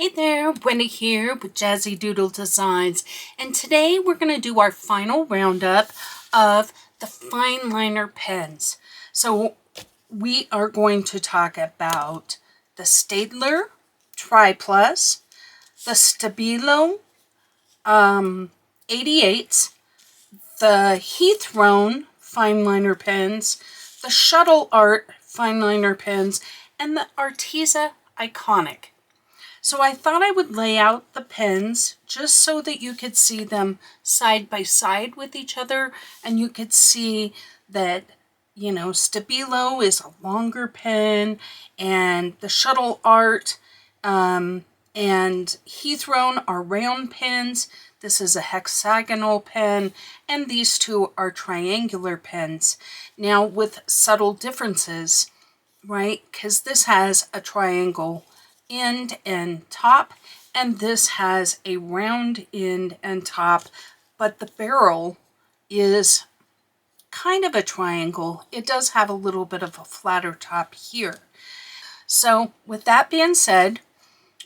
Hey there, Wendy here with Jazzydoodledesigns, and today we're going to do our final roundup of the Fineliner pens. So we are going to talk about the Staedler Tri Plus, the Stabilo 88s, the Hethrone Fineliner pens, the Shuttle Art Fineliner pens, and the Arteza Iconic. So I thought I would lay out the pens just so that you could see them side by side with each other, and you could see that, you know, Stabilo is a longer pen, and the Shuttle Art and Hethrone are round pens. This is a hexagonal pen, and these two are triangular pens. Now with subtle differences, right? Because this has a triangle end and top, and this has a round end and top, but the barrel is kind of a triangle. It does have a little bit of a flatter top here. So with that being said,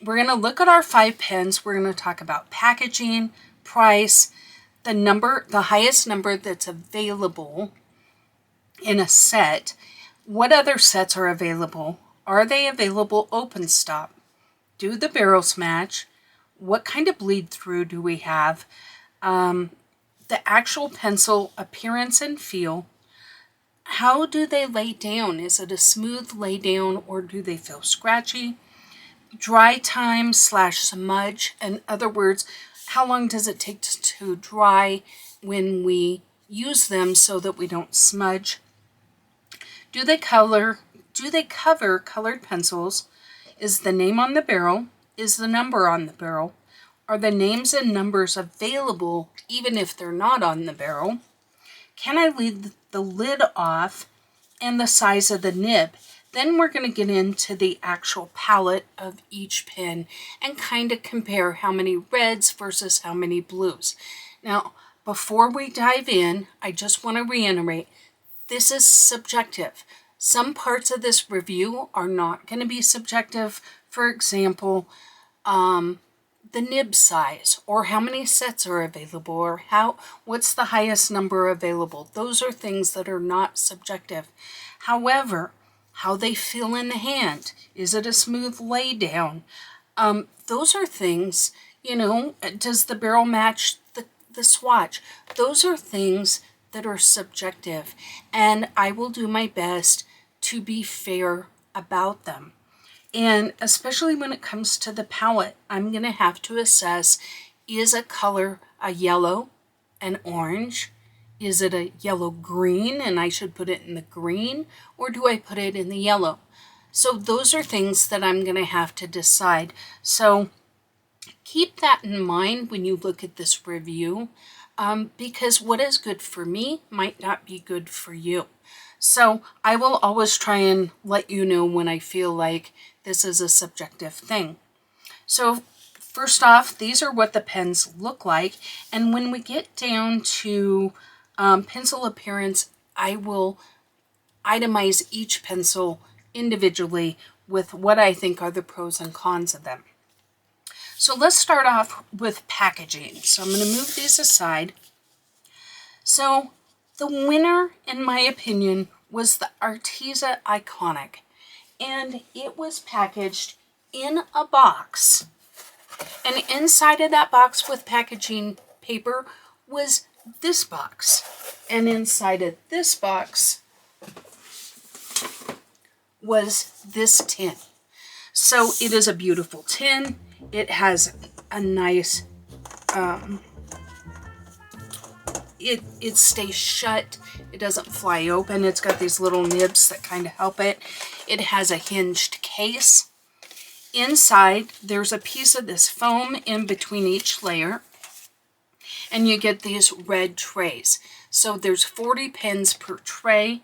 we're going to look at our 5 pens. We're going to talk about packaging, price, the highest number that's available in a set. What other sets are available? Are they available open stop? Do the barrels match? What kind of bleed through do we have? The actual pencil appearance and feel. How do they lay down? Is it a smooth lay down or do they feel scratchy? Dry time / smudge. In other words, how long does it take to dry when we use them so that we don't smudge? Do they cover colored pencils? Is the name on the barrel? Is the number on the barrel? Are the names and numbers available even if they're not on the barrel? Can I leave the lid off? And the size of the nib? Then we're going to get into the actual palette of each pen and kind of compare how many reds versus how many blues. Now, before we dive in, I just want to reiterate, this is subjective. Some parts of this review are not going to be subjective. For example, the nib size, or how many sets are available, or what's the highest number available. Those are things that are not subjective. However, how they feel in the hand, is it a smooth lay down? Those are things, you know, does the barrel match the swatch? Those are things that are subjective, and I will do my best to be fair about them. And especially when it comes to the palette, I'm going to have to assess, is a color a yellow, an orange? Is it a yellow green and I should put it in the green, or do I put it in the yellow? So those are things that I'm going to have to decide. So keep that in mind when you look at this review. Because what is good for me might not be good for you. So I will always try and let you know when I feel like this is a subjective thing. So first off, these are what the pens look like. And when we get down to pencil appearance, I will itemize each pencil individually with what I think are the pros and cons of them. So let's start off with packaging. So I'm going to move these aside. So the winner, in my opinion, was the Arteza Iconic. And it was packaged in a box. And inside of that box with packaging paper was this box. And inside of this box was this tin. So it is a beautiful tin. It has a nice, it stays shut. It doesn't fly open. It's got these little nibs that kind of help it. It has a hinged case. Inside, there's a piece of this foam in between each layer. And you get these red trays. So there's 40 pens per tray.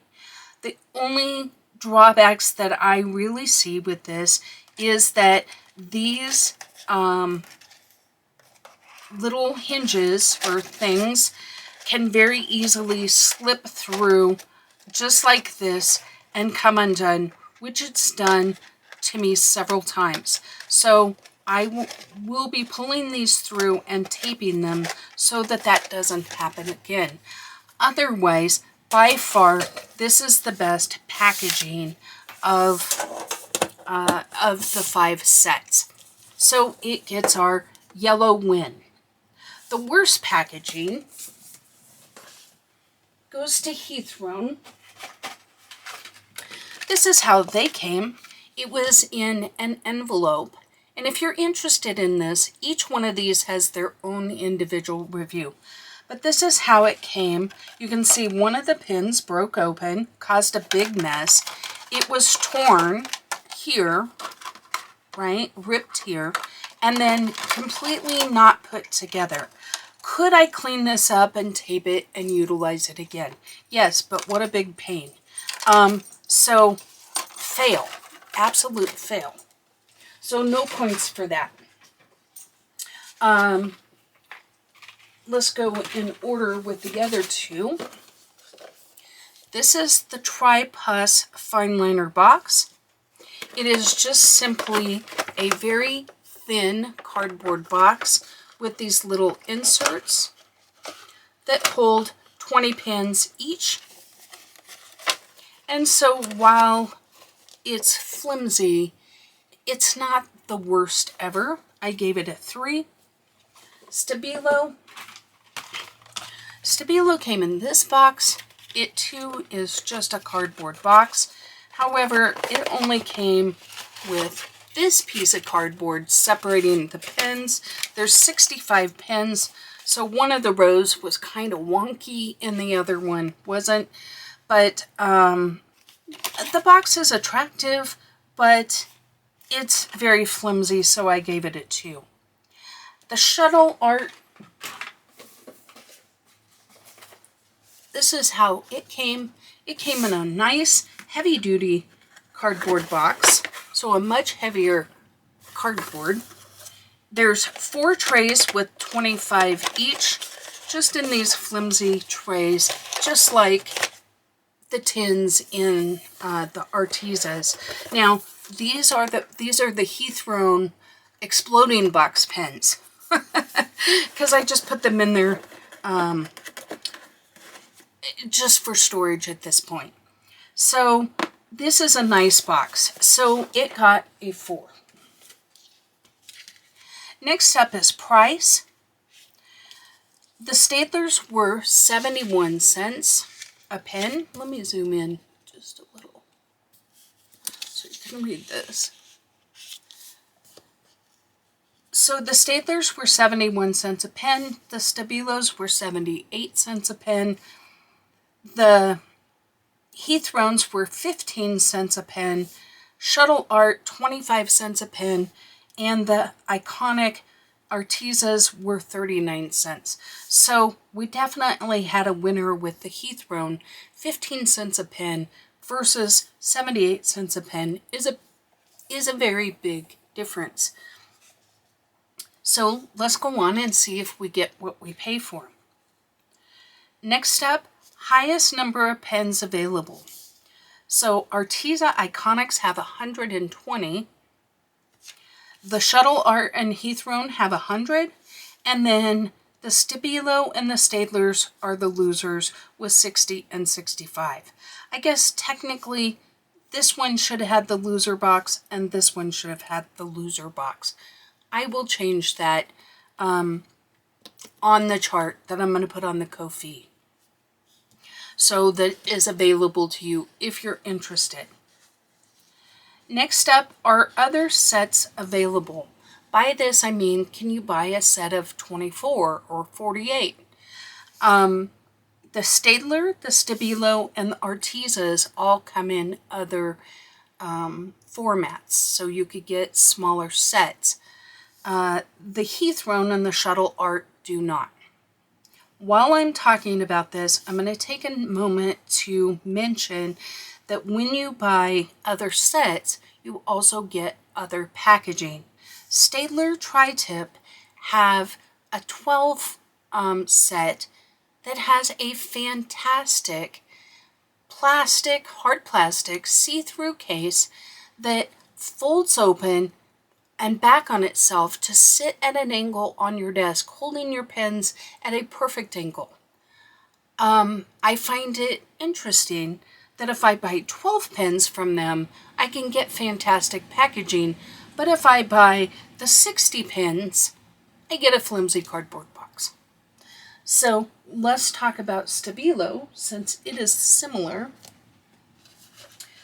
The only drawbacks that I really see with this is that these little hinges or things can very easily slip through just like this and come undone, which it's done to me several times. So I will be pulling these through and taping them so that that doesn't happen again. Otherwise, by far, this is the best packaging of the 5 sets. So it gets our yellow win. The worst packaging goes to Hethrone. This is how they came. It was in an envelope. And if you're interested in this, each one of these has their own individual review. But this is how it came. You can see one of the pins broke open, caused a big mess. It was torn here, right? Ripped here. And then completely not put together. Could I clean this up and tape it and utilize it again? Yes, but what a big pain. So, fail. Absolute fail. So, no points for that. Let's go in order with the other two. This is the Tri-Pus Fineliner box. It is just simply a very thin cardboard box with these little inserts that hold 20 pins each. And so while it's flimsy, it's not the worst ever. I gave it a 3. Stabilo came in this box. It too is just a cardboard box. However, it only came with this piece of cardboard separating the pins. There's 65 pins, so one of the rows was kind of wonky and the other one wasn't. But the box is attractive, but it's very flimsy, so I gave it a 2. The Shuttle Art, this is how it came. It came in a nice heavy-duty cardboard box, so a much heavier cardboard. There's 4 trays with 25 each, just in these flimsy trays, just like the tins in the Artezas. Now, these are the Hethrone exploding box pens, because I just put them in there just for storage at this point. So this is a nice box. So it got a 4. Next up is price. The Staedlers were 71 cents a pen. Let me zoom in just a little so you can read this. So the Staedlers were 71 cents a pen. The Stabilos were 78 cents a pen. The Hethrones were 15 cents a pen. Shuttle Art, 25 cents a pen. And the iconic Artezas were 39 cents. So we definitely had a winner with the Hethrone. 15 cents a pen versus 78 cents a pen is a very big difference. So let's go on and see if we get what we pay for. Next up, highest number of pens available. So Arteza Iconics have 120. The Shuttle Art and Hethrone have 100. And then the Stabilo and the Staedlers are the losers with 60 and 65. I guess technically this one should have had the loser box and this one should have had the loser box. I will change that on the chart that I'm going to put on the Ko-fi, so that is available to you if you're interested. Next up are other sets available. By this I mean, can you buy a set of 24 or 48? The Staedler, the Stabilo, and the Artezas all come in other formats, so you could get smaller sets. The Hethrone and the Shuttle Art do not. While I'm talking about this, I'm going to take a moment to mention that when you buy other sets, you also get other packaging. Staedler Tri-Tip have a 12 set that has a fantastic plastic, hard plastic, see-through case that folds open and back on itself to sit at an angle on your desk, holding your pens at a perfect angle. I find it interesting that if I buy 12 pens from them, I can get fantastic packaging, but if I buy the 60 pens, I get a flimsy cardboard box. So let's talk about Stabilo, since it is similar.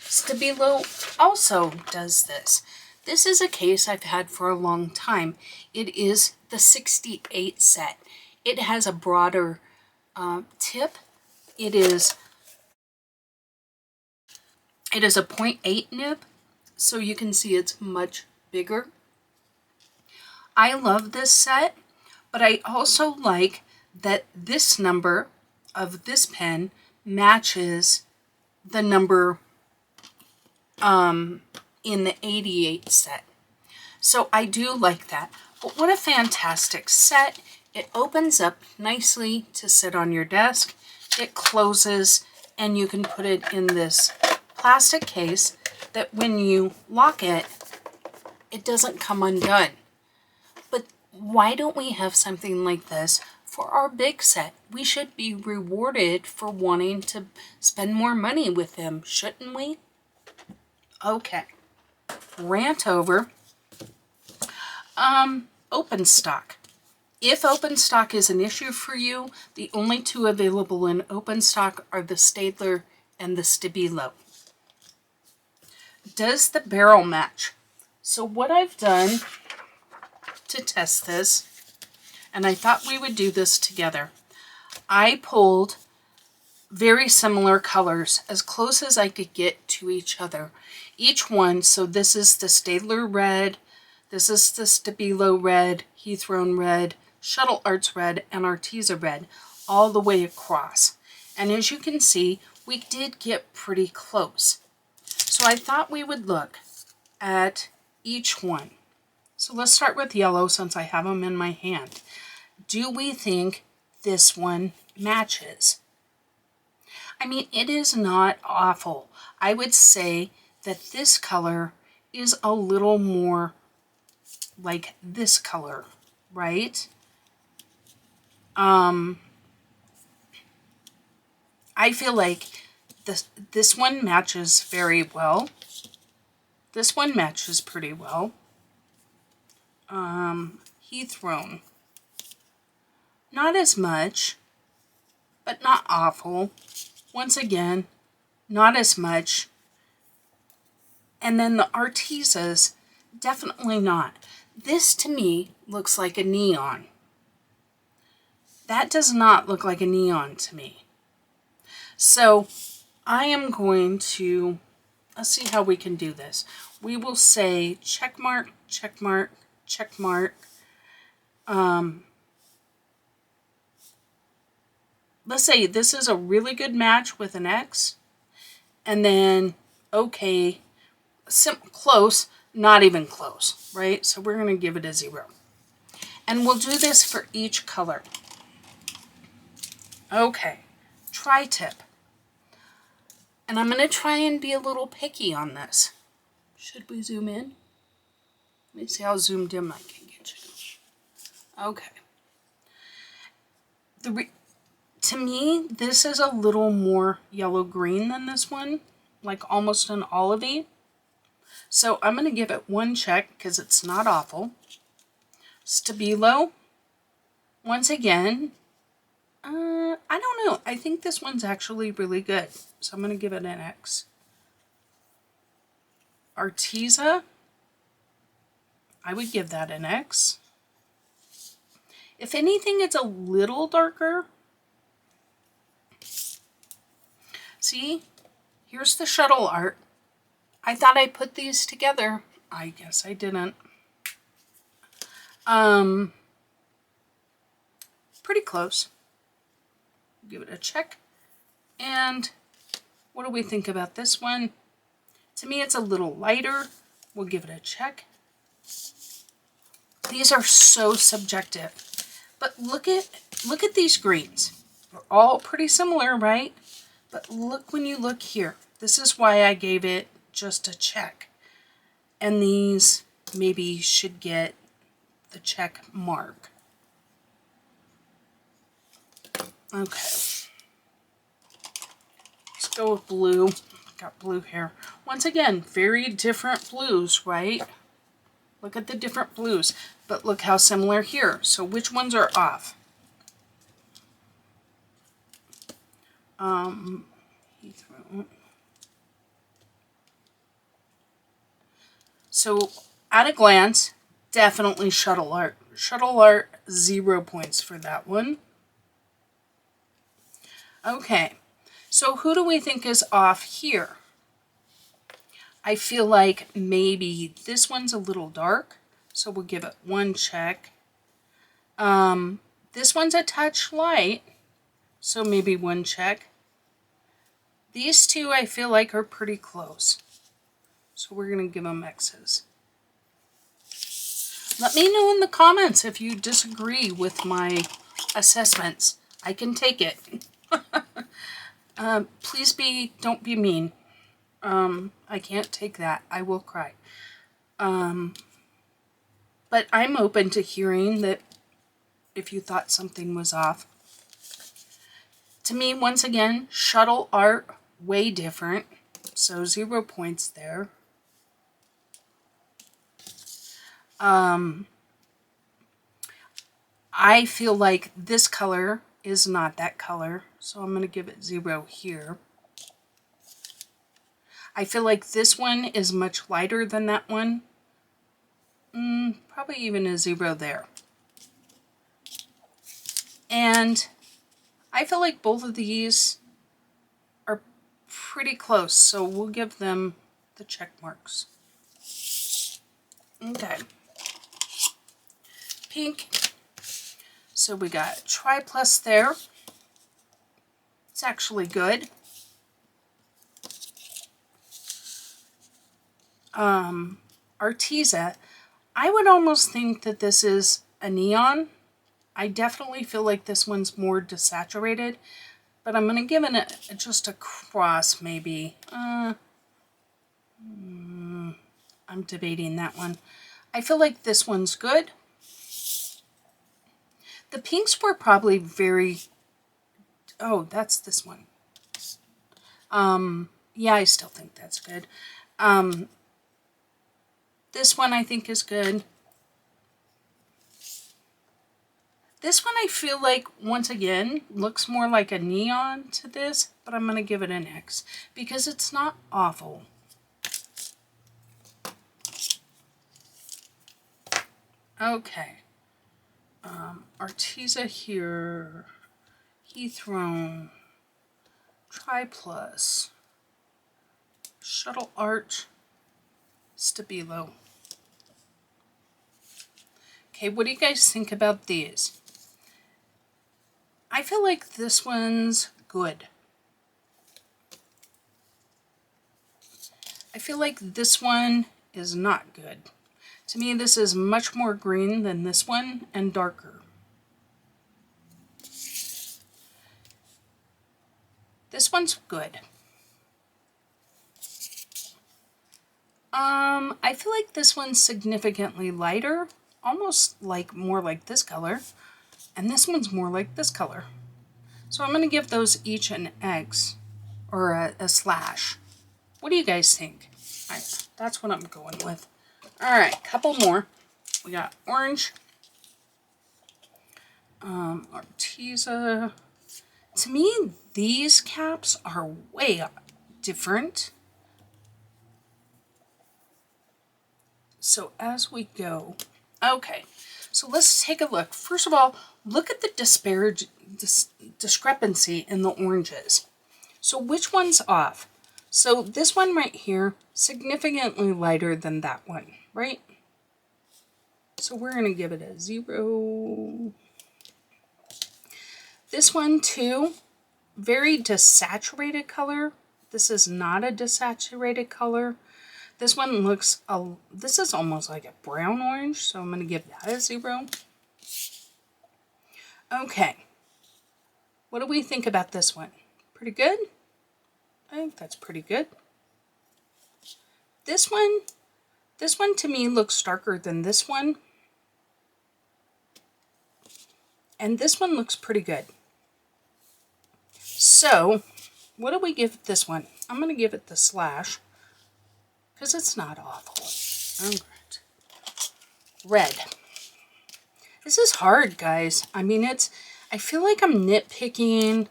Stabilo also does this. This is a case I've had for a long time. It is the 68 set. It has a broader tip. It is a 0.8 nib, so you can see it's much bigger. I love this set, but I also like that this number of this pen matches the number in the 88 set. So I do like that. But what a fantastic set. It opens up nicely to sit on your desk. It closes and you can put it in this plastic case that when you lock it, it doesn't come undone. But why don't we have something like this for our big set? We should be rewarded for wanting to spend more money with them, shouldn't we? Okay, rant over. Open stock. If open stock is an issue for you, the only two available in open stock are the Staedler and the Stabilo. Does the barrel match? So what I've done to test this, and I thought we would do this together, I pulled very similar colors, as close as I could get to each other. Each one, so this is the Staedler red, this is the Stabilo red, Hethrone red, Shuttle Arts red, and Arteza red, all the way across. And as you can see, we did get pretty close. So I thought we would look at each one. So let's start with yellow since I have them in my hand. Do we think this one matches? I mean, it is not awful. I would say that this color is a little more like this color, right? I feel like this one matches very well. This one matches pretty well. Hethrone. Not as much, but not awful. Once again, not as much. And then the Artezas, definitely not. This to me looks like a neon. That does not look like a neon to me. So I am going to, let's see how we can do this. We will say check mark, check mark, check mark. Let's say this is a really good match with an X. And then, okay, close, not even close, right? So we're going to give it a 0. And we'll do this for each color. Okay, tri-tip. And I'm going to try and be a little picky on this. Should we zoom in? Let me see how zoomed in I can get you. Okay. To me, this is a little more yellow-green than this one, like almost an olivey. So I'm going to give it 1 check because it's not awful. Stabilo, once again, I don't know. I think this one's actually really good. So I'm going to give it an X. Arteza, I would give that an X. If anything, it's a little darker. See, here's the shuttle art. I thought I put these together. I guess I didn't. Pretty close. Give it a check. And what do we think about this one? To me, it's a little lighter. We'll give it a check. These are so subjective. But look at these greens. They're all pretty similar, right? But look when you look here. This is why I gave it just a check. And these maybe should get the check mark. Okay. Let's go with blue. Got blue here. Once again, very different blues, right? Look at the different blues, but look how similar here. So which ones are off? So at a glance, definitely Shuttle Art. Shuttle Art, 0 points for that one. Okay, so who do we think is off here? I feel like maybe this one's a little dark, so we'll give it 1 check. This one's a touch light, so maybe 1 check. These two I feel like are pretty close, so we're going to give them X's. Let me know in the comments if you disagree with my assessments. I can take it. Please don't be mean. I can't take that. I will cry. But I'm open to hearing that if you thought something was off. To me, once again, Shuttle Art, way different. So 0 points there. I feel like this color is not that color, so I'm going to give it 0 here. I feel like this one is much lighter than that one. Probably even a 0 there. And I feel like both of these are pretty close, so we'll give them the check marks. Okay. Pink. So we got Tri Plus there. It's actually good. Arteza. I would almost think that this is a neon. I definitely feel like this one's more desaturated, but I'm going to give it just a cross maybe. I'm debating that one. I feel like this one's good. The pinks were probably very... Oh, that's this one. Yeah, I still think that's good. This one I think is good. This one I feel like, once again, looks more like a neon to this, but I'm going to give it an X because it's not awful. Okay. Arteza here. Hethrone. Tri Plus. Shuttle Art. Stabilo. Okay, what do you guys think about these? I feel like this one's good. I feel like this one is not good. To me, this is much more green than this one and darker. This one's good. I feel like this one's significantly lighter, almost like more like this color, and this one's more like this color. So I'm going to give those each an X, or a slash. What do you guys think? That's what I'm going with. Alright, couple more. We got orange. Arteza. To me, these caps are way different. So as we go, okay, so let's take a look. First of all, look at the discrepancy in the oranges. So which one's off? So this one right here, significantly lighter than that one, right? So we're going to give it a 0. This one too, very desaturated color. This is not a desaturated color. This one looks, this is almost like a brown orange, so I'm going to give that a 0. Okay. What do we think about this one? Pretty good? I think that's pretty good. This one, This one to me looks darker than this one. And this one looks pretty good. So, what do we give this one? I'm going to give it the slash, because it's not awful. All right. Red. This is hard, guys. I mean, I feel like I'm nitpicking.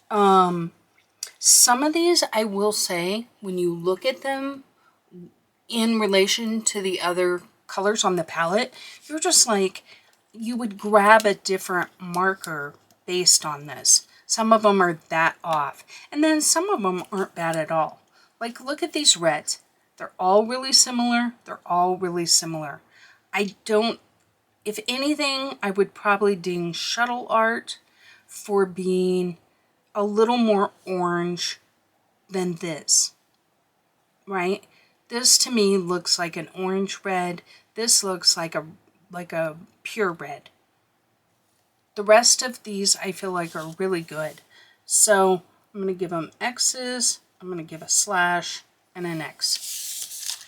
Some of these, I will say, when you look at them in relation to the other colors on the palette, you're just like, you would grab a different marker based on this. Some of them are that off. And then some of them aren't bad at all. Like, look at these reds. They're all really similar. They're all really similar. If anything, I would probably ding Shuttle Art for being a little more orange than this, right? This to me looks like an orange red. This looks like a pure red. The rest of these I feel like are really good. So I'm going to give them X's. I'm going to give a slash and an X.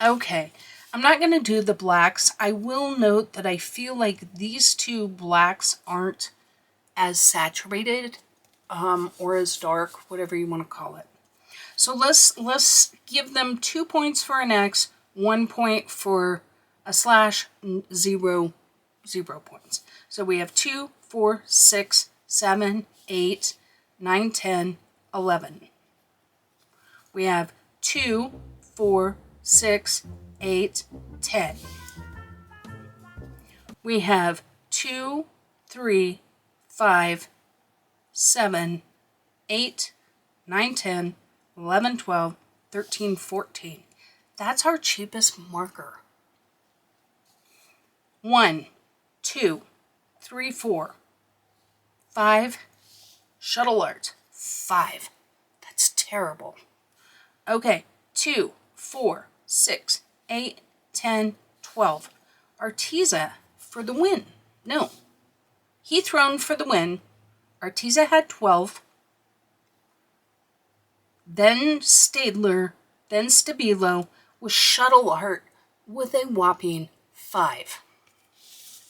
Okay, I'm not going to do the blacks. I will note that I feel like these two blacks aren't as saturated or as dark, whatever you want to call it. So let's give them 2 points for an X, 1 point for a slash, 0 points. So we have 2, 4, 6, 7, 8, 9, 10, 11. We have 2, 4, 6, 8, 10. We have 2, 3, 5, 7, 8, 9, 10, 11, 12, 13, 14. That's our cheapest marker. 1, 2, 3, 4, 5. Shuttle Art, 5. That's terrible. Okay, 2, 4, 6, 8, 10, 12. Arteza for the win. No. Hethrone for the win. Arteza had 12. Then Staedler, then Stabilo, with Shuttle Art with a whopping 5.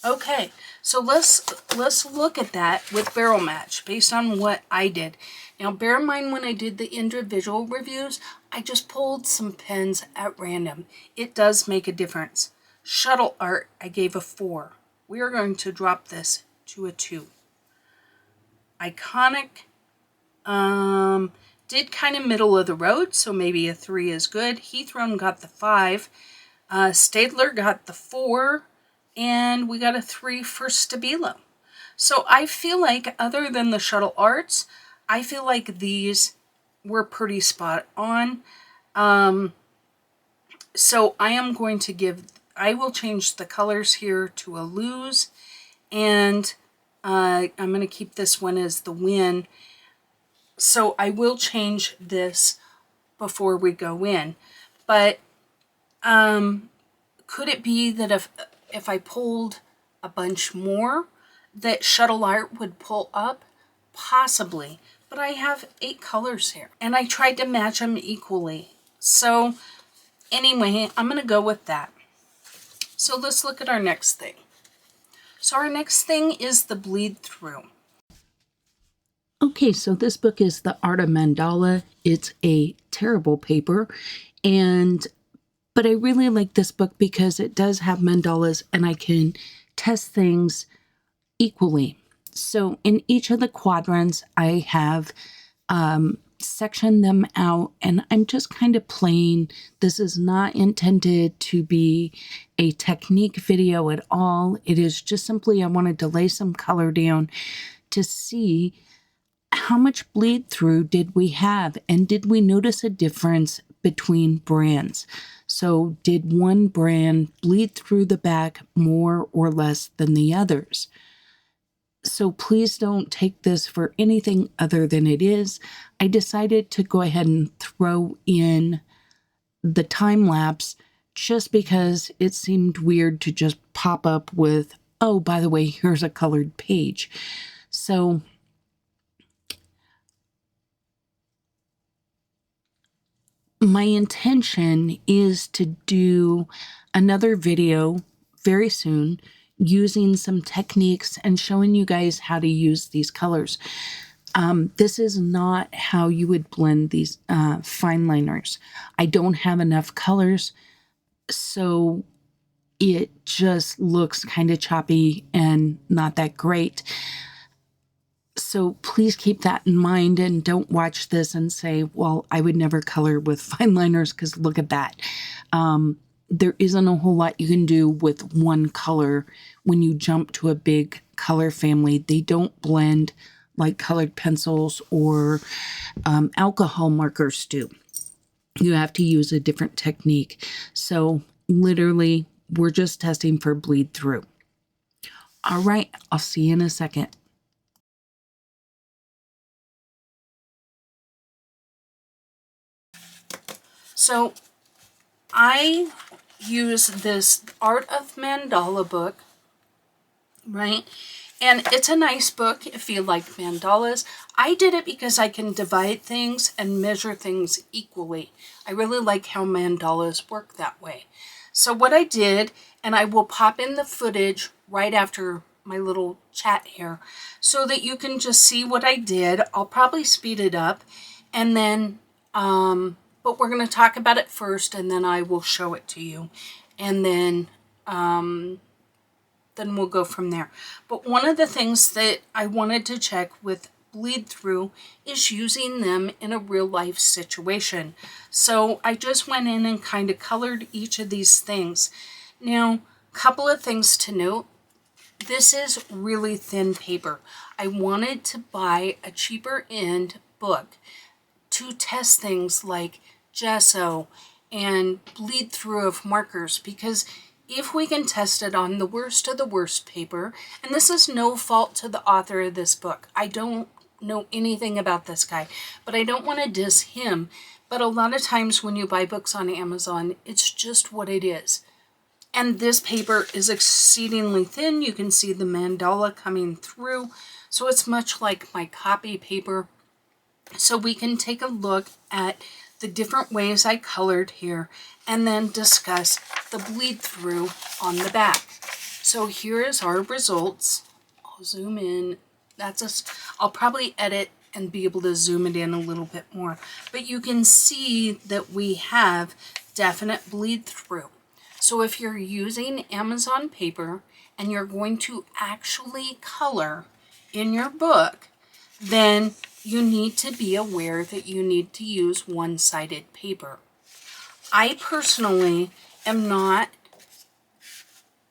Okay, so let's look at that with barrel match based on what I did. Now, bear in mind when I did the individual reviews, I just pulled some pens at random. It does make a difference. Shuttle Art, I gave a 4. We are going to drop this to a 2. Iconic, did kind of middle of the road, so maybe a 3 is good. Hethrone got the 5. Staedler got the 4. And we got a 3 for Stabilo. So I feel like, other than the Shuttle Arts, I feel like these were pretty spot on. So I will change the colors here to a lose. And I'm going to keep this one as the win. So I will change this before we go in. But could it be that if I pulled a bunch more, that Shuttle Art would pull up? Possibly. But I have 8 colors here. And I tried to match them equally. So anyway, I'm going to go with that. So let's look at our next thing. So our next thing is the bleed through. Okay, so this book is The Art of Mandala. It's a terrible paper, but I really like this book because it does have mandalas and I can test things equally. So in each of the quadrants, I have sectioned them out and I'm just kind of playing. This is not intended to be a technique video at all. It is just simply I wanted to lay some color down to see how much bleed through did we have, and did we notice a difference between brands? So did one brand bleed through the back more or less than the others? So please don't take this for anything other than it is. I decided to go ahead and throw in the time lapse just because it seemed weird to just pop up with, oh, by the way, here's a colored page. So my intention is to do another video very soon using some techniques and showing you guys how to use these colors. This is not how you would blend these fine liners. I don't have enough colors, so it just looks kind of choppy and not that great. So please keep that in mind and don't watch this and say, well, I would never color with fine liners because look at that. There isn't a whole lot you can do with one color when you jump to a big color family. They don't blend like colored pencils or alcohol markers do. You have to use a different technique. So literally, we're just testing for bleed through. All right, I'll see you in a second. So I use this Art of Mandala book, right? And it's a nice book if you like mandalas. I did it because I can divide things and measure things equally. I really like how mandalas work that way. So what I did, and I will pop in the footage right after my little chat here so that you can just see what I did. I'll probably speed it up and then, but we're going to talk about it first and then I will show it to you. And then we'll go from there. But one of the things that I wanted to check with bleed through is using them in a real life situation. So I just went in and kind of colored each of these things. Now, a couple of things to note. This is really thin paper. I wanted to buy a cheaper end book to test things like gesso and bleed through of markers, because if we can test it on the worst of the worst paper, and this is no fault to the author of this book. I don't know anything about this guy, but I don't want to diss him. But a lot of times when you buy books on Amazon, it's just what it is. And this paper is exceedingly thin. You can see the mandala coming through. So it's much like my copy paper. So we can take a look at the different ways I colored here and then discuss the bleed through on the back. So here is our results. I'll zoom in. I'll probably edit and be able to zoom it in a little bit more. But you can see that we have definite bleed through. So if you're using Amazon paper and you're going to actually color in your book, then you need to be aware that you need to use one-sided paper. I personally am not,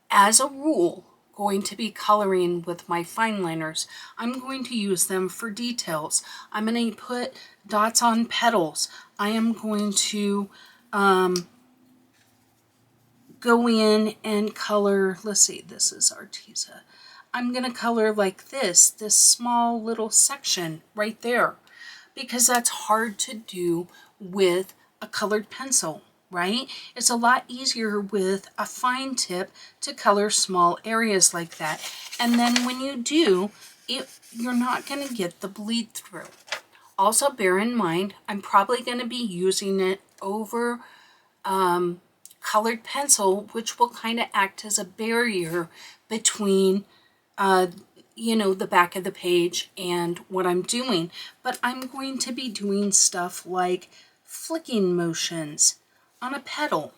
as a rule, going to be coloring with my fine liners. I'm going to use them for details. I'm going to put dots on petals. I am going to go in and color, let's see, this is Arteza. I'm going to color like this small little section right there, because that's hard to do with a colored pencil, right? It's a lot easier with a fine tip to color small areas like that. And then when you do, you're not going to get the bleed through. Also bear in mind, I'm probably going to be using it over colored pencil, which will kind of act as a barrier between the back of the page and what I'm doing. But I'm going to be doing stuff like flicking motions on a petal.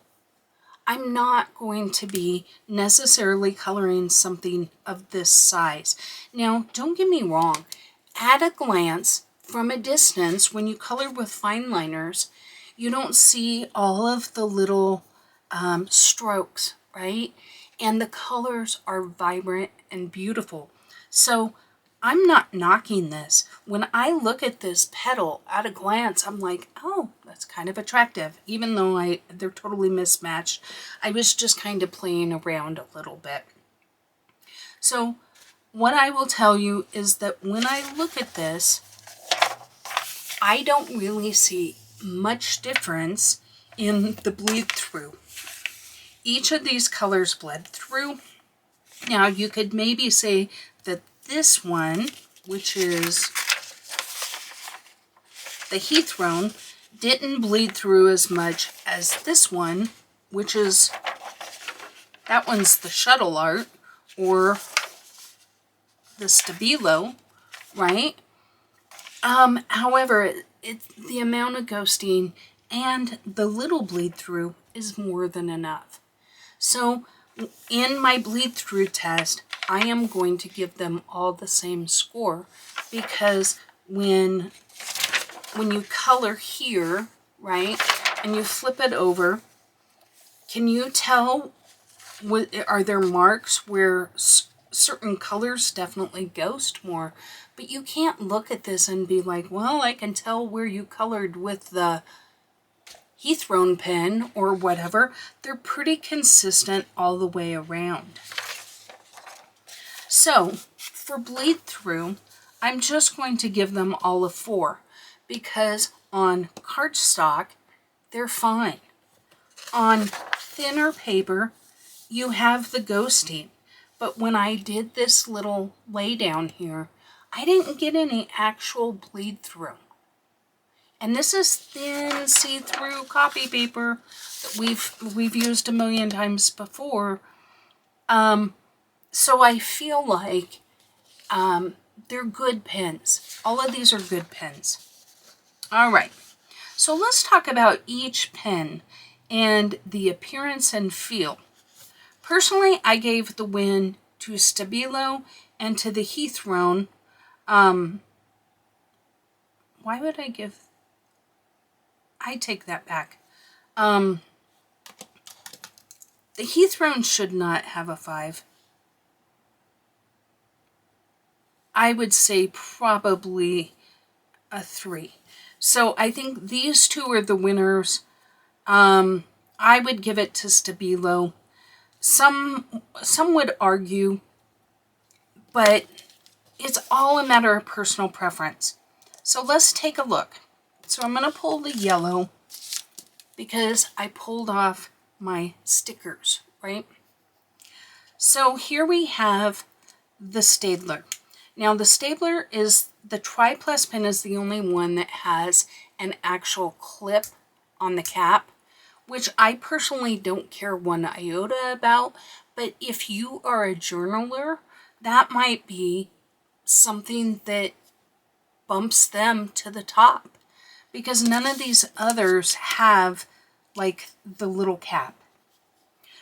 I'm not going to be necessarily coloring something of this size. Now, don't get me wrong. At a glance, from a distance, when you color with fine liners, you don't see all of the little strokes, right? And the colors are vibrant and beautiful. So I'm not knocking this. When I look at this petal at a glance, I'm like, oh, that's kind of attractive. Even though they're totally mismatched, I was just kind of playing around a little bit. So what I will tell you is that when I look at this, I don't really see much difference in the bleed through. Each of these colors bled through. Now you could maybe say that this one, which is the Hethrone, didn't bleed through as much as this one, which is, that one's the Shuttle Art, or the Stabilo, right? However, the amount of ghosting and the little bleed through is more than enough. So in my bleed through test, I am going to give them all the same score, because when you color here, right, and you flip it over, can you tell, are there marks where certain colors definitely ghost more? But you can't look at this and be like, well, I can tell where you colored with the Hethrone pen or whatever. They're pretty consistent all the way around. So for bleed through, I'm just going to give them all a 4, because on cardstock, they're fine. On thinner paper, you have the ghosting. But when I did this little lay down here, I didn't get any actual bleed through. And this is thin, see-through copy paper that we've used a million times before. So I feel like they're good pens. All of these are good pens. All right, so let's talk about each pen and the appearance and feel. Personally, I gave the win to Stabilo and to the Hethrone. Why would I give... I take that back. The Hethrone should not have a 5. I would say probably a 3. So I think these two are the winners. I would give it to Stabilo. Some would argue, but it's all a matter of personal preference. So let's take a look. So I'm going to pull the yellow because I pulled off my stickers, right? So here we have the Staedler. Now the Staedler is, the Tri-Plus pen is the only one that has an actual clip on the cap, which I personally don't care one iota about, but if you are a journaler, that might be something that bumps them to the top, because none of these others have like the little cap.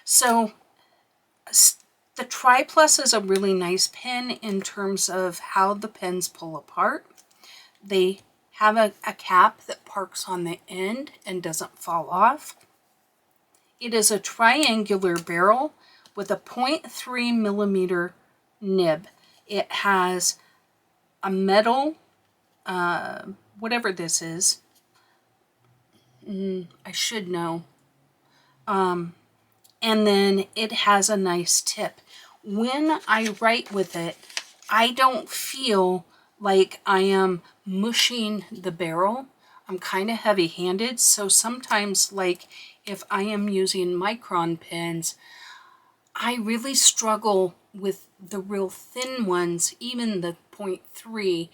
So the Tri-Plus is a really nice pen in terms of how the pens pull apart. They have a cap that parks on the end and doesn't fall off. It is a triangular barrel with a 0.3 millimeter nib. It has a metal, whatever this is, I should know. And then it has a nice tip. When I write with it, I don't feel like I am mushing the barrel. I'm kind of heavy-handed, so sometimes, like if I am using micron pens, I really struggle with the real thin ones, even the 0.3,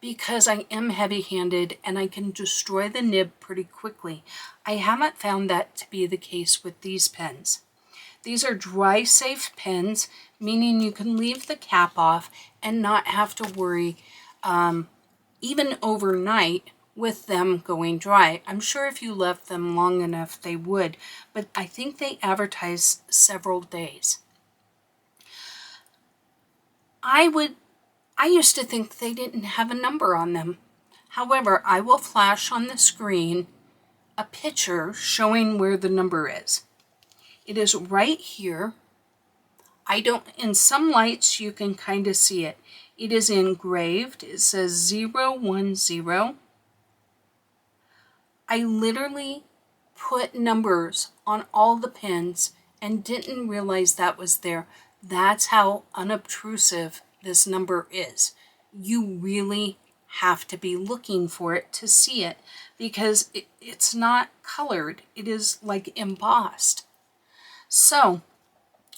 because I am heavy-handed and I can destroy the nib pretty quickly. I haven't found that to be the case with these pens. These are dry-safe pens, meaning you can leave the cap off and not have to worry, even overnight, with them going dry. I'm sure if you left them long enough they would, but I think they advertise several days. I used to think they didn't have a number on them. However, I will flash on the screen a picture showing where the number is. It is right here. In some lights you can kind of see it. It is engraved. It says 010. I literally put numbers on all the pens and didn't realize that was there. That's how unobtrusive this number is. You really have to be looking for it to see it, because it's not colored. It is like embossed. So,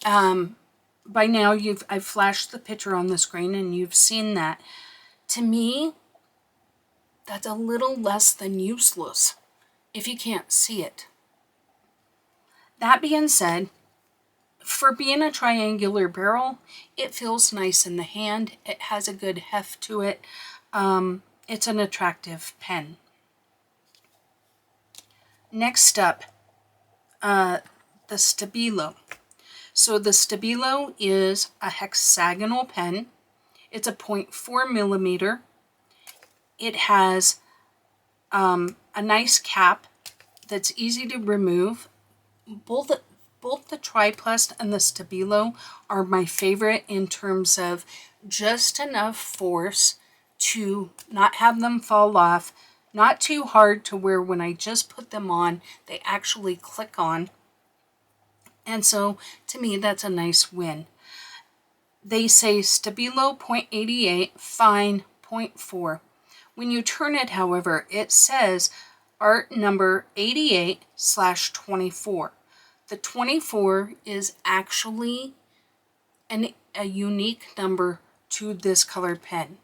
by now I've flashed the picture on the screen and you've seen that. To me, that's a little less than useless. if you can't see it. That being said, for being a triangular barrel, it feels nice in the hand. It has a good heft to it. It's an attractive pen. Next up, the Stabilo. So the Stabilo is a hexagonal pen. It's a 0.4 millimeter. It has a nice cap that's easy to remove. Both the Triplast and the Stabilo are my favorite in terms of just enough force to not have them fall off, not too hard to where when I just put them on, they actually click on. And so to me, that's a nice win. They say Stabilo 0.88, fine 0.4. When you turn it, however, it says art number 88/24. The 24 is actually a unique number to this colored pen.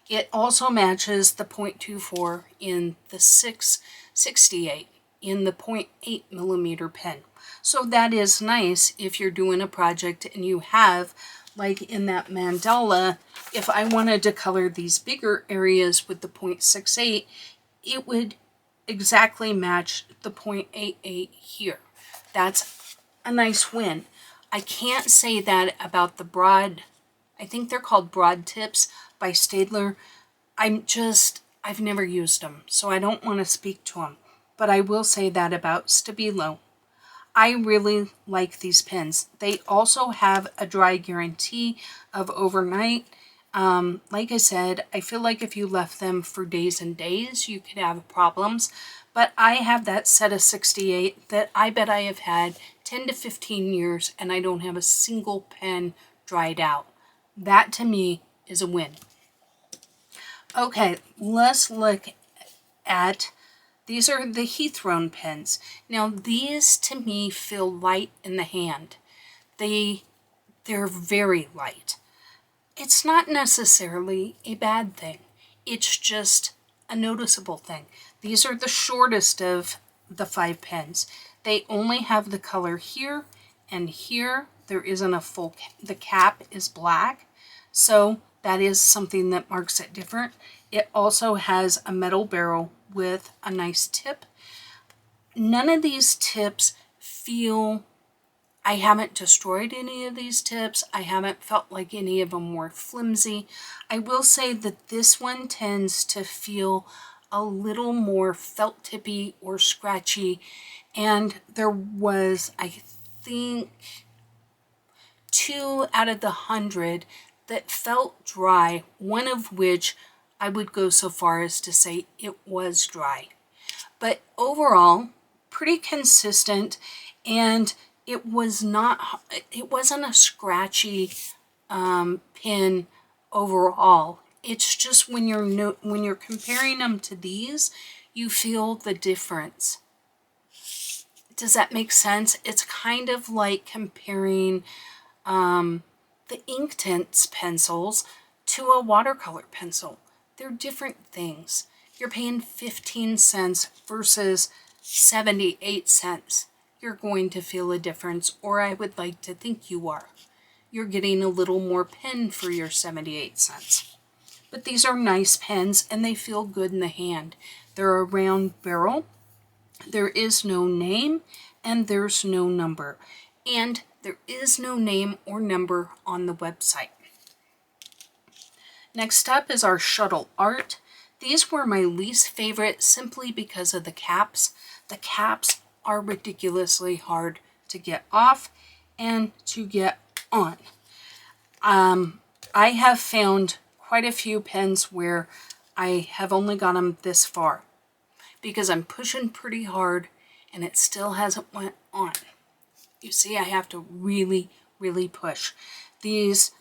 It also matches the 0.24 in the 668 in the 0.8 millimeter pen. So that is nice if you're doing a project and you have, like in that mandala, if I wanted to color these bigger areas with the 0.68, it would exactly match the 0.88 here. That's a nice win. I can't say that about the broad, I think they're called broad tips by Staedler. I've never used them, so I don't want to speak to them. But I will say that about Stabilo. I really like these pens. They also have a dry guarantee of overnight. Like I said, I feel like if you left them for days and days, you could have problems. But I have that set of 68 that I bet I have had 10 to 15 years and I don't have a single pen dried out. That to me is a win. Okay, let's look at, these are the Hethrone pens. Now these to me feel light in the hand. They're very light. It's not necessarily a bad thing. It's just a noticeable thing. These are the shortest of the 5 pens. They only have the color here and here. There isn't a full, the cap is black. So that is something that marks it different. It also has a metal barrel with a nice tip. None of these tips feel, I haven't destroyed any of these tips. I haven't felt like any of them were flimsy. I will say that this one tends to feel a little more felt tippy or scratchy. And there was, I think, 2 out of the 100 that felt dry, one of which I would go so far as to say it was dry. But overall, pretty consistent, and it wasn't a scratchy pen overall. It's just when you're comparing them to these, you feel the difference. Does that make sense? It's kind of like comparing the Inktense pencils to a watercolor pencil. They're different things. You're paying 15 cents versus 78 cents. You're going to feel a difference, or I would like to think you are. You're getting a little more pen for your 78 cents. But these are nice pens and they feel good in the hand. They're a round barrel. There is no name and there's no number. And there is no name or number on the website. Next up is our Shuttle Art. These were my least favorite simply because of the caps. The caps are ridiculously hard to get off and to get on. I have found quite a few pens where I have only got them this far because I'm pushing pretty hard and it still hasn't went on. You see, I have to really, really push. These,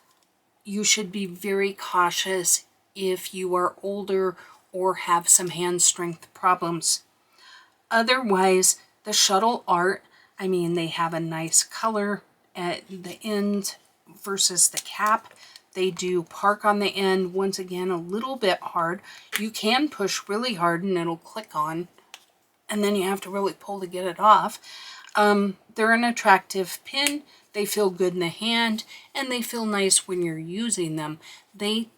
you should be very cautious if you are older or have some hand strength problems. Otherwise, the Shuttle Art, I mean, they have a nice color at the end versus the cap. They do park on the end, once again, a little bit hard. You can push really hard and it'll click on. and then you have to really pull to get it off. They're an attractive pin. They feel good in the hand, and they feel nice when you're using them. They,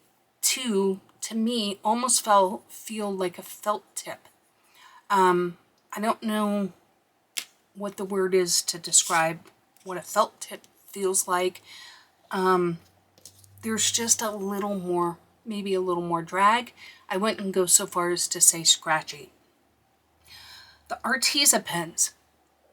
too, to me, almost feel like a felt tip. I don't know what the word is to describe what a felt tip feels like. There's just a little more, maybe a little more drag. I wouldn't go so far as to say scratchy. The Arteza pens,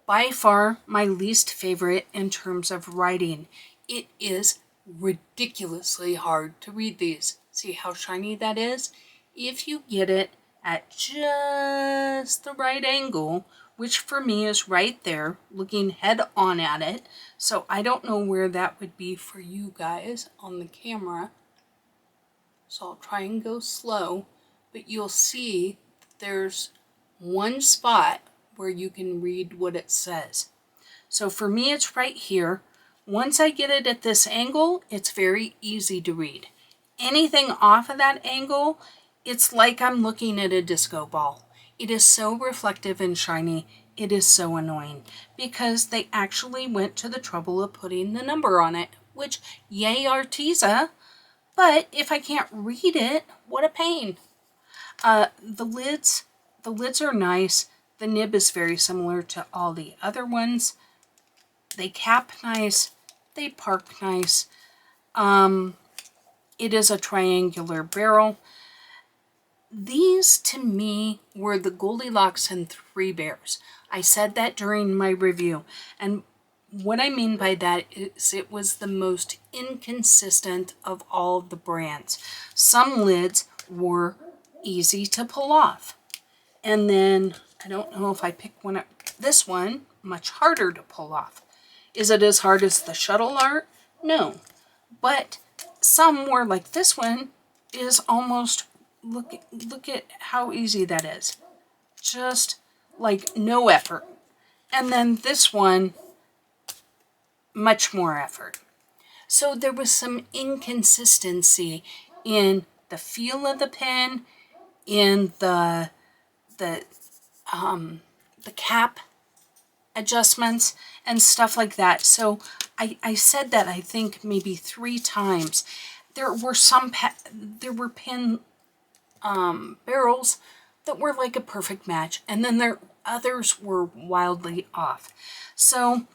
by far my least favorite in terms of writing. It is ridiculously hard to read these. See how shiny that is? If you get it at just the right angle, which for me is right there, looking head on at it. So I don't know where that would be for you guys on the camera. So I'll try and go slow, but you'll see there's one spot where you can read what it says. So for me, it's right here. Once I get it at this angle, it's very easy to read. Anything off of that angle, it's like I'm looking at a disco ball. It is so reflective and shiny. It is so annoying because they actually went to the trouble of putting the number on it, which, yay Arteza, but if I can't read it, what a pain. The lids are nice. The nib is very similar to all the other ones. They cap nice. They park nice. It is a triangular barrel. These, to me, were the Goldilocks and Three Bears. I said that during my review. And what I mean by that is it was the most inconsistent of all the brands. Some lids were easy to pull off. And then, I don't know if I picked one up. This one, much harder to pull off. Is it as hard as the Shuttle Art? No. But some were like this one is almost, look at how easy that is. Just like no effort. And then this one, much more effort. So there was some inconsistency in the feel of the pen, in the cap adjustments and stuff like that. So I said that I think maybe 3 times. There were pen barrels that were like a perfect match, and then others were wildly off. So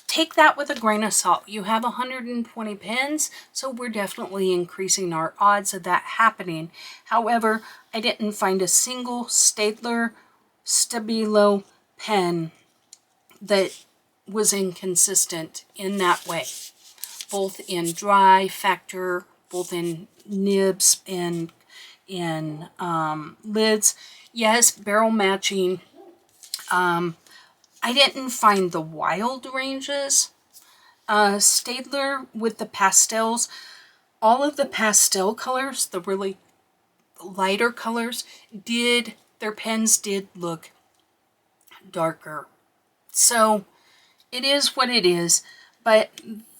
take that with a grain of salt. You have 120 pens, so we're definitely increasing our odds of that happening. However, I didn't find a single Staedler Stabilo pen that was inconsistent in that way, both in dry factor, both in nibs and in lids. Yes, barrel matching. I didn't find the wild ranges. Staedler with the pastels, all of the pastel colors, the really lighter colors, their pens did look darker. So it is what it is, but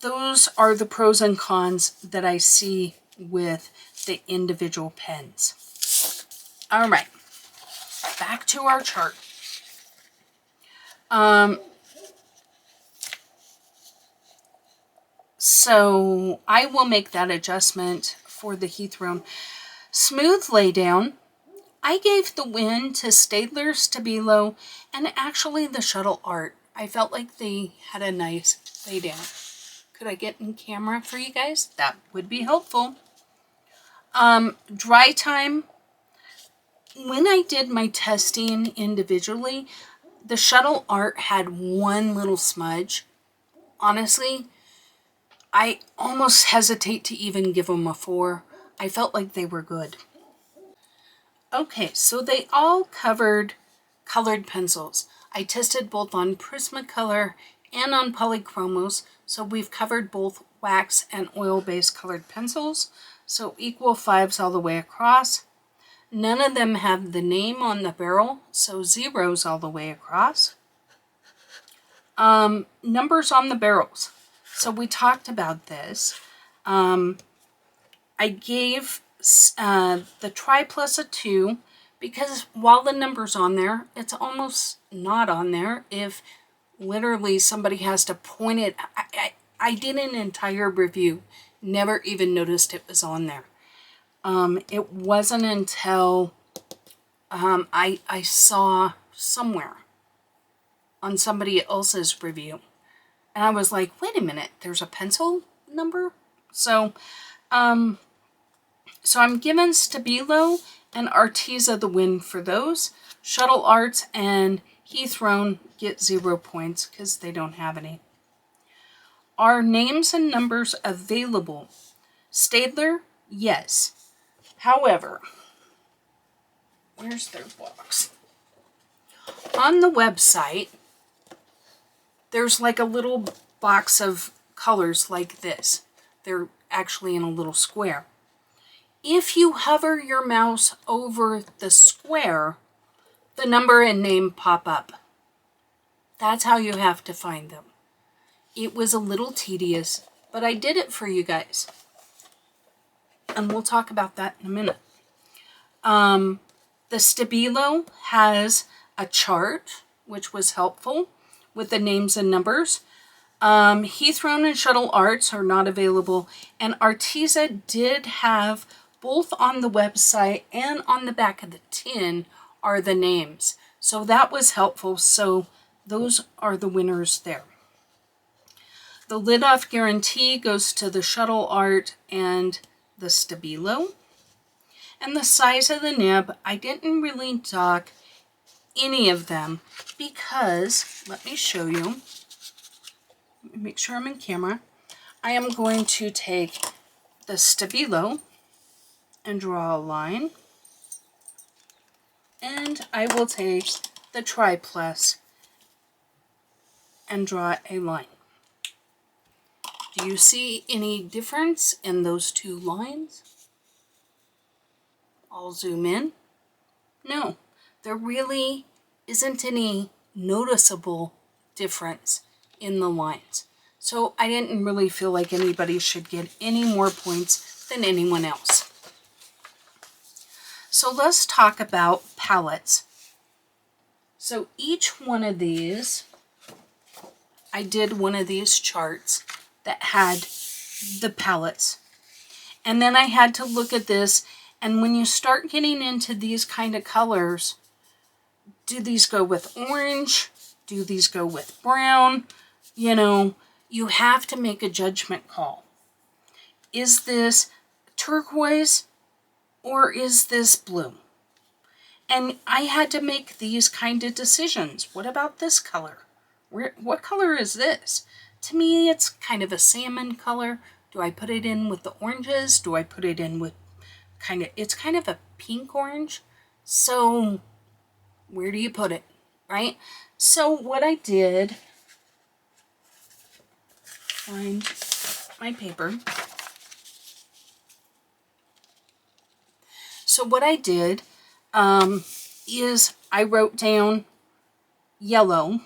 those are the pros and cons that I see with the individual pens. All right, back to our chart. So I will make that adjustment for the Hethrone. Smooth laydown. I gave the win to Staedler, Stabilo, and actually the Shuttle Art. I felt like they had a nice laydown. Could I get in camera for you guys? That would be helpful. Dry time. When I did my testing individually, the Shuttle Art had one little smudge. Honestly, I almost hesitate to even give them a 4. I felt like they were good. Okay, so they all covered colored pencils. I tested both on Prismacolor and on Polychromos, so we've covered both wax and oil-based colored pencils, so equal 5s all the way across. None of them have the name on the barrel, so 0s all the way across. Numbers on the barrels. So we talked about this. I gave the Tri Plus a 2 because while the number's on there, it's almost not on there if literally somebody has to point it. I did an entire review, never even noticed it was on there. It wasn't until I saw somewhere on somebody else's review, and I was like, wait a minute, there's a pencil number? So I'm giving Stabilo and Arteza the win for those. Shuttle Arts and Hethrone get 0 points because they don't have any. Are names and numbers available? Staedler, yes. However, where's their box? On the website, there's like a little box of colors like this. They're actually in a little square. If you hover your mouse over the square, the number and name pop up. That's how you have to find them. It was a little tedious, but I did it for you guys. And we'll talk about that in a minute. The Stabilo has a chart, which was helpful, with the names and numbers. Hethrone and Shuttle Arts are not available, and Arteza did have, both on the website and on the back of the tin, are the names. So that was helpful, so those are the winners there. The lid off guarantee goes to the Shuttle Art and the Stabilo. And the size of the nib, I didn't really dock any of them because, let me show you, let me make sure I'm in camera. I am going to take the Stabilo and draw a line. And I will take the Triplus and draw a line. Do you see any difference in those two lines? I'll zoom in. No, there really isn't any noticeable difference in the lines. So I didn't really feel like anybody should get any more points than anyone else. So let's talk about palettes. So each one of these, I did one of these charts that had the palettes. And then I had to look at this, and when you start getting into these kind of colors, do these go with orange? Do these go with brown? You know, you have to make a judgment call. Is this turquoise or is this blue? And I had to make these kind of decisions. What about this color? What color is this? To me, it's kind of a salmon color. Do I put it in with the oranges? Do I put it in with it's kind of a pink orange? So where do you put it, right? So what I did, find my paper. So what I did is I wrote down yellow,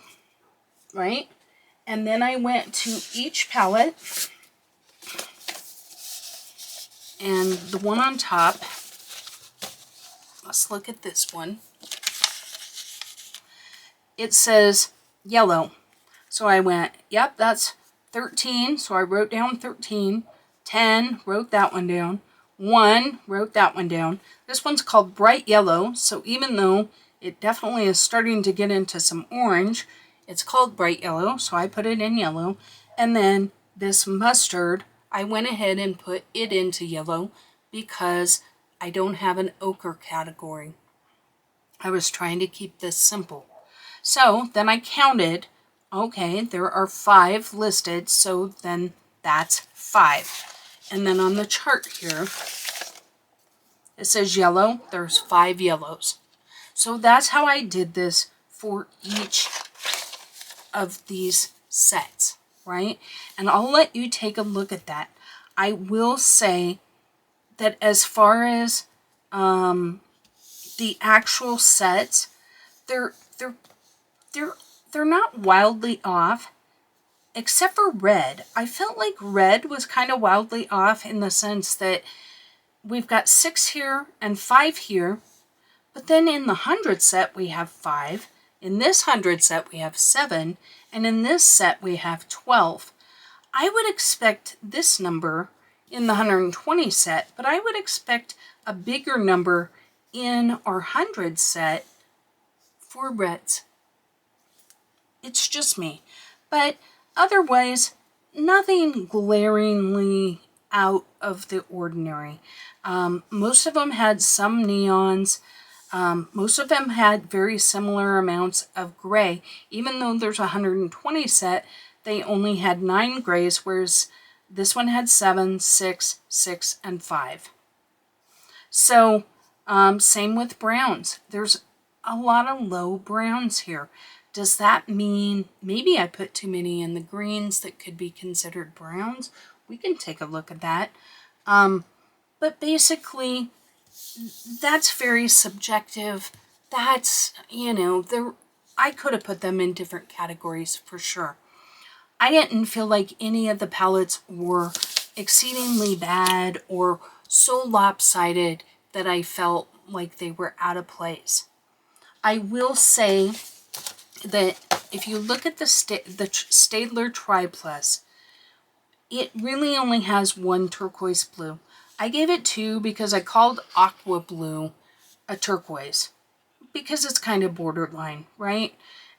right? And then I went to each palette, and the one on top, let's look at this one. It says yellow. So I went, yep, that's 13. So I wrote down 13. 10, wrote that one down. 1, wrote that one down. This one's called bright yellow. So even though it definitely is starting to get into some orange, it's called bright yellow. So I put it in yellow. And then this mustard, I went ahead and put it into yellow because I don't have an ochre category. I was trying to keep this simple. So then I counted, okay, there are 5 listed, so then that's 5. And then on the chart here, it says yellow, there's 5 yellows. So that's how I did this for each of these sets, right? And I'll let you take a look at that. I will say that as far as the actual sets, they're not wildly off, except for red. I felt like red was kind of wildly off in the sense that we've got 6 here and 5 here, But then in the 100 set, we have 5. In this 100 set, we have 7. And in this set, we have 12. I would expect this number in the 120 set, but I would expect a bigger number in our 100 set for reds. It's just me. But otherwise, nothing glaringly out of the ordinary. Most of them had some neons. Most of them had very similar amounts of gray. Even though there's a 120 set, they only had 9 grays, whereas this one had 7, 6, 6, and 5. So, same with browns. There's a lot of low browns here. Does that mean maybe I put too many in the greens that could be considered browns? We can take a look at that. But basically, that's very subjective. That's, I could have put them in different categories for sure. I didn't feel like any of the palettes were exceedingly bad or so lopsided that I felt like they were out of place. I will say that if you look at the Staedler Tri-Plus, it really only has one turquoise blue. I gave it 2 because I called aqua blue a turquoise because it's kind of borderline, right?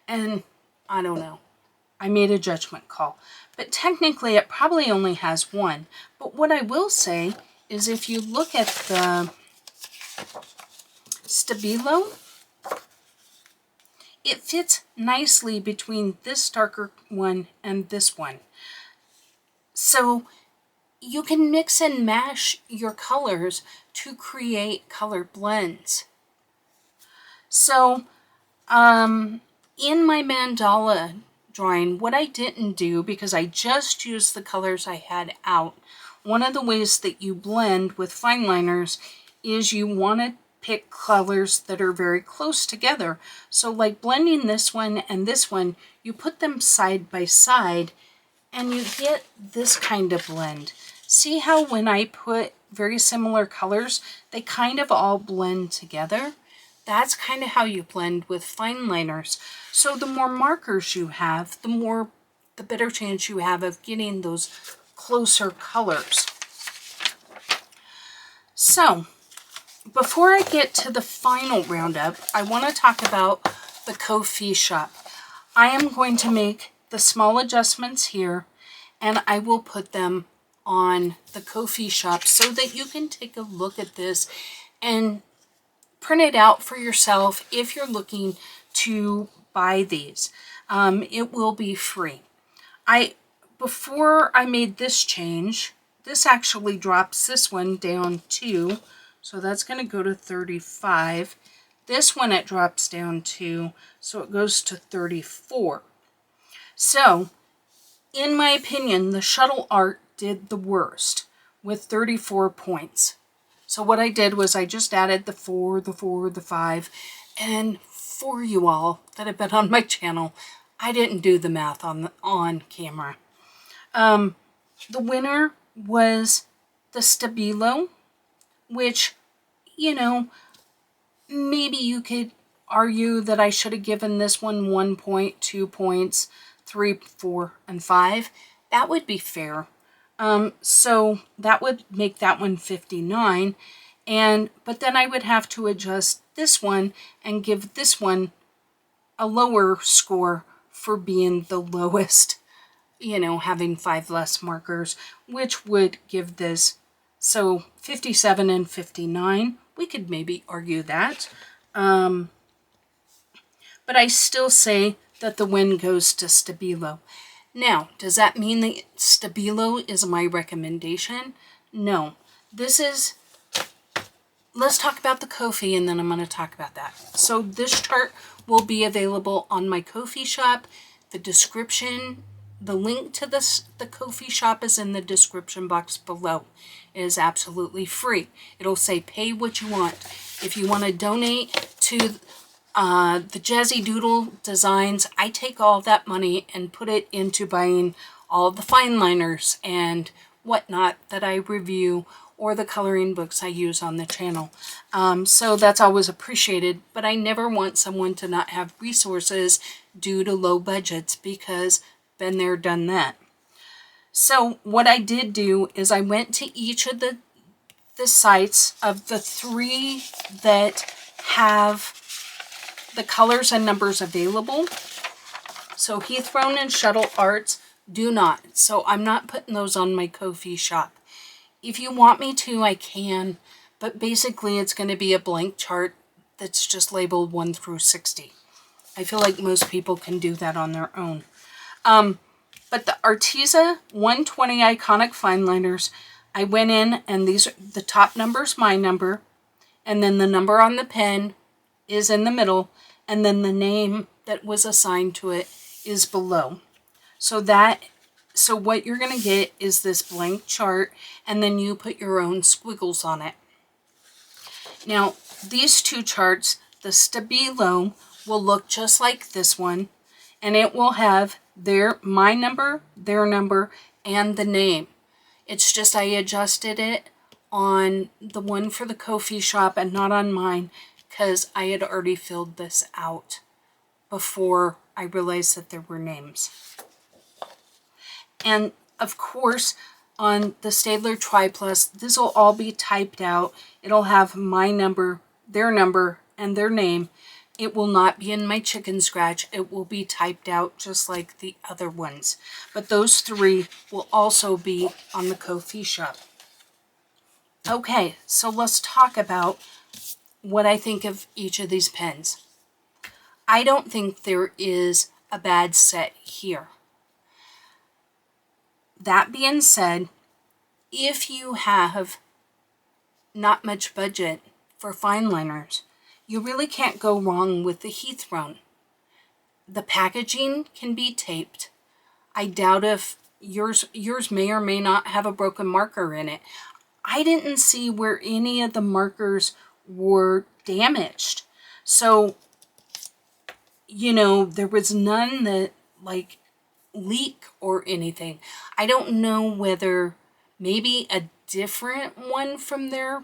And I don't know. I made a judgment call. But technically it probably only has 1. But what I will say is if you look at the Stabilo, it fits nicely between this darker one and this one. So you can mix and mash your colors to create color blends. So in my mandala drawing, what I didn't do, because I just used the colors I had out, one of the ways that you blend with fine liners is you want to pick colors that are very close together. So like blending this one and this one, you put them side by side and you get this kind of blend. See how when I put very similar colors, they kind of all blend together? That's kind of how you blend with fine liners. So the more markers you have, the better chance you have of getting those closer colors. So before I get to the final roundup, I want to talk about the Ko-fi shop. I am going to make the small adjustments here, and I will put them on the Ko-fi shop so that you can take a look at this and print it out for yourself if you're looking to buy these. It will be free. Before I made this change, this actually drops this one down to, so that's going to go to 35. This one it drops down to, so it goes to 34. So, in my opinion, the Shuttle Art did the worst with 34 points. So what I did was I just added the 4, the 4, the 5, and for you all that have been on my channel, I didn't do the math on camera. The winner was the Stabilo, which, maybe you could argue that I should have given this one 1 point, 2 points, 3, 4, and 5. That would be fair. So that would make that one 59. But then I would have to adjust this one and give this one a lower score for being the lowest, having 5 less markers, which would give this, so 57 and 59. We could maybe argue that. But I still say that the win goes to Stabilo. Now, does that mean that Stabilo is my recommendation? No. Let's talk about the Ko-fi and then I'm going to talk about that. So this chart will be available on my Ko-fi shop. The description, the link to the Ko-fi shop is in the description box below. It is absolutely free. It'll say pay what you want. If you want to donate to the Jazzydoodledesigns, I take all that money and put it into buying all the fine liners and whatnot that I review or the coloring books I use on the channel. So that's always appreciated, but I never want someone to not have resources due to low budgets, because been there, done that. So what I did do is I went to each of the sites of the 3 that have the colors and numbers available. So Hethrone and Shuttle Arts do not. So I'm not putting those on my Ko-fi shop. If you want me to, I can, but basically it's going to be a blank chart that's just labeled 1 through 60. I feel like most people can do that on their own. But the Arteza 120 Iconic Fineliners, I went in, and these are the top number's my number, and then the number on the pen is in the middle, and then the name that was assigned to it is below. So what you're going to get is this blank chart, and then you put your own squiggles on it. Now, these 2 charts, the Stabilo will look just like this one, and it will have my number, their number, and the name. It's just I adjusted it on the one for the Ko-fi shop and not on mine, because I had already filled this out before I realized that there were names. And of course, on the Staedler TriPlus, this will all be typed out. It'll have my number, their number, and their name. It will not be in my chicken scratch. It will be typed out just like the other ones. But those 3 will also be on the Ko-fi shop. Okay, so let's talk about what I think of each of these pens. I don't think there is a bad set here. That being said, if you have not much budget for fine liners, you really can't go wrong with the Hethrone. The packaging can be taped. I doubt if yours may or may not have a broken marker in it. I didn't see where any of the markers were damaged. So, there was none that leak or anything. I don't know whether maybe a different one from their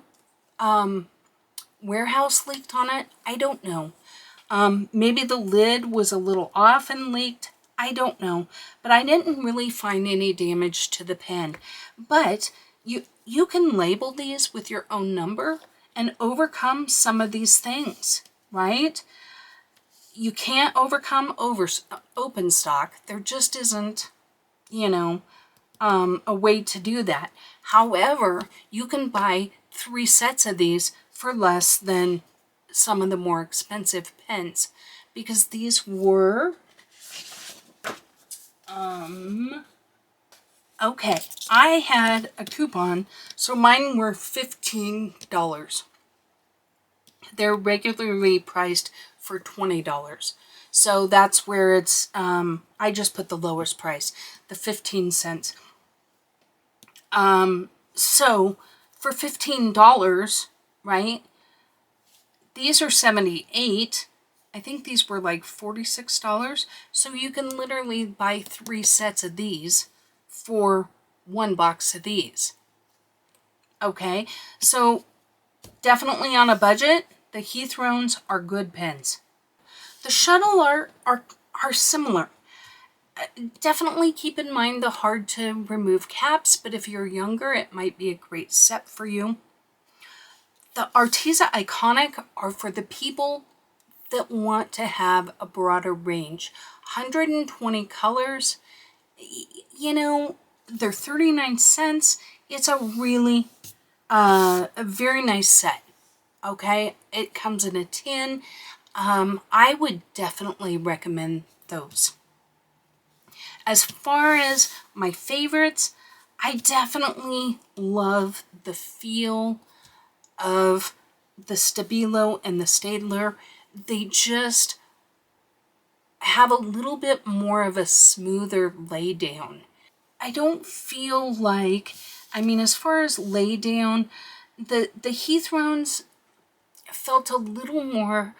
warehouse leaked on it. I don't know. Maybe the lid was a little off and leaked. I don't know. But I didn't really find any damage to the pen. But you can label these with your own number and overcome some of these things, right? You can't overcome open stock. There just isn't, a way to do that. However, you can buy 3 sets of these for less than some of the more expensive pens, because these were, okay, I had a coupon, so mine were $15. They're regularly priced for $20. So that's where it's, I just put the lowest price, the 15 cents. So for $15, right, these are 78. I think these were like $46. So you can literally buy 3 sets of these for 1 box of these. Okay, so definitely on a budget, the Hethrones are good pens. The Shuttle Art are similar. Definitely keep in mind the hard to remove caps, but if you're younger, it might be a great set for you. The Arteza Iconic are for the people that want to have a broader range. 120 colors, they're 39 cents. It's a really, a very nice set, okay? It comes in a tin. I would definitely recommend those. As far as my favorites, I definitely love the feel of the Stabilo and the Staedler. They just have a little bit more of a smoother lay down. I don't feel like, as far as lay down, the Hethrones felt a little more,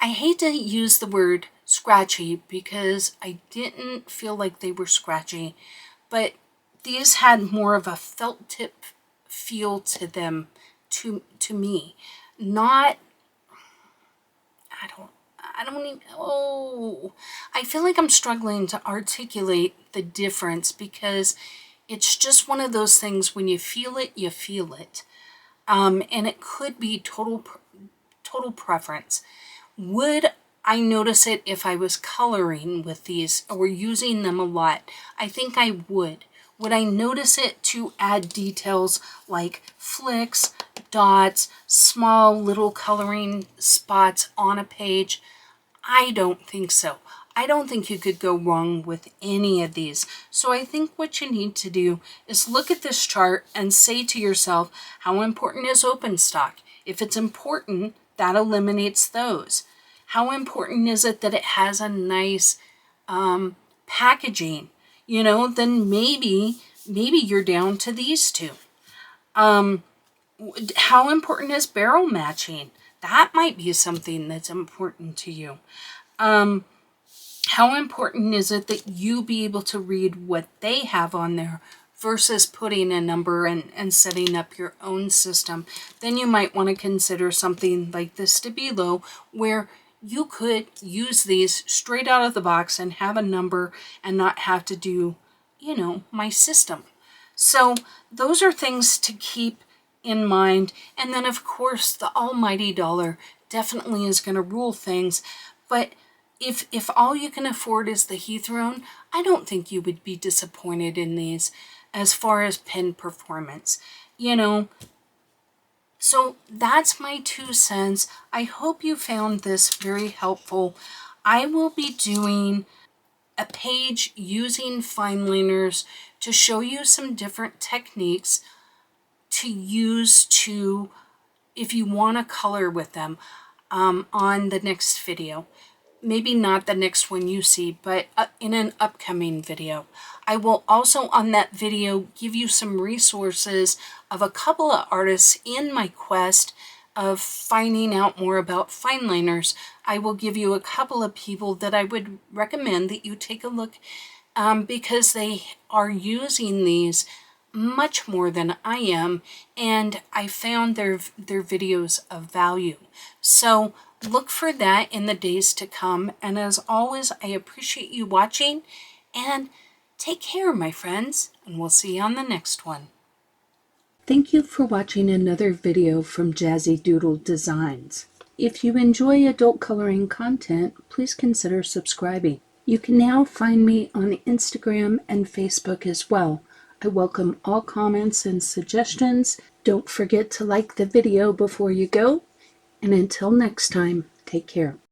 I hate to use the word scratchy because I didn't feel like they were scratchy, but these had more of a felt tip feel to them to me. Not, I don't even, oh, I feel like I'm struggling to articulate the difference because it's just one of those things, when you feel it, you feel it. And it could be total preference. Would I notice it if I was coloring with these or using them a lot? I think I would. Would I notice it to add details like flicks, dots, small little coloring spots on a page? I don't think so. I don't think you could go wrong with any of these. So I think what you need to do is look at this chart and say to yourself, how important is open stock? If it's important, that eliminates those. How important is it that it has a nice packaging? You know, then maybe you're down to these two. How important is barrel matching? That might be something that's important to you. How important is it that you be able to read what they have on there versus putting a number and setting up your own system? Then you might want to consider something like the Stabilo, where you could use these straight out of the box and have a number and not have to do, you know, my system. So those are things to keep in mind. And then of course the almighty dollar definitely is going to rule things. But if all you can afford is the Hethrone, I don't think you would be disappointed in these as far as pen performance, you know. So that's my 2 cents. I hope you found this very helpful. I will be doing a page using fineliners to show you some different techniques to use to, if you want to color with them, on the next video. Maybe not the next one you see, but in an upcoming video. I will also on that video give you some resources of a couple of artists in my quest of finding out more about fineliners. I will give you a couple of people that I would recommend that you take a look because they are using these much more than I am, and I found their videos of value. So look for that in the days to come, and as always, I appreciate you watching, and take care, my friends, and we'll see you on the next one. Thank you for watching another video from Jazzydoodledesigns. If you enjoy adult coloring content, please consider subscribing. You can now find me on Instagram and Facebook as well. I welcome all comments and suggestions. Don't forget to like the video before you go. And until next time, take care.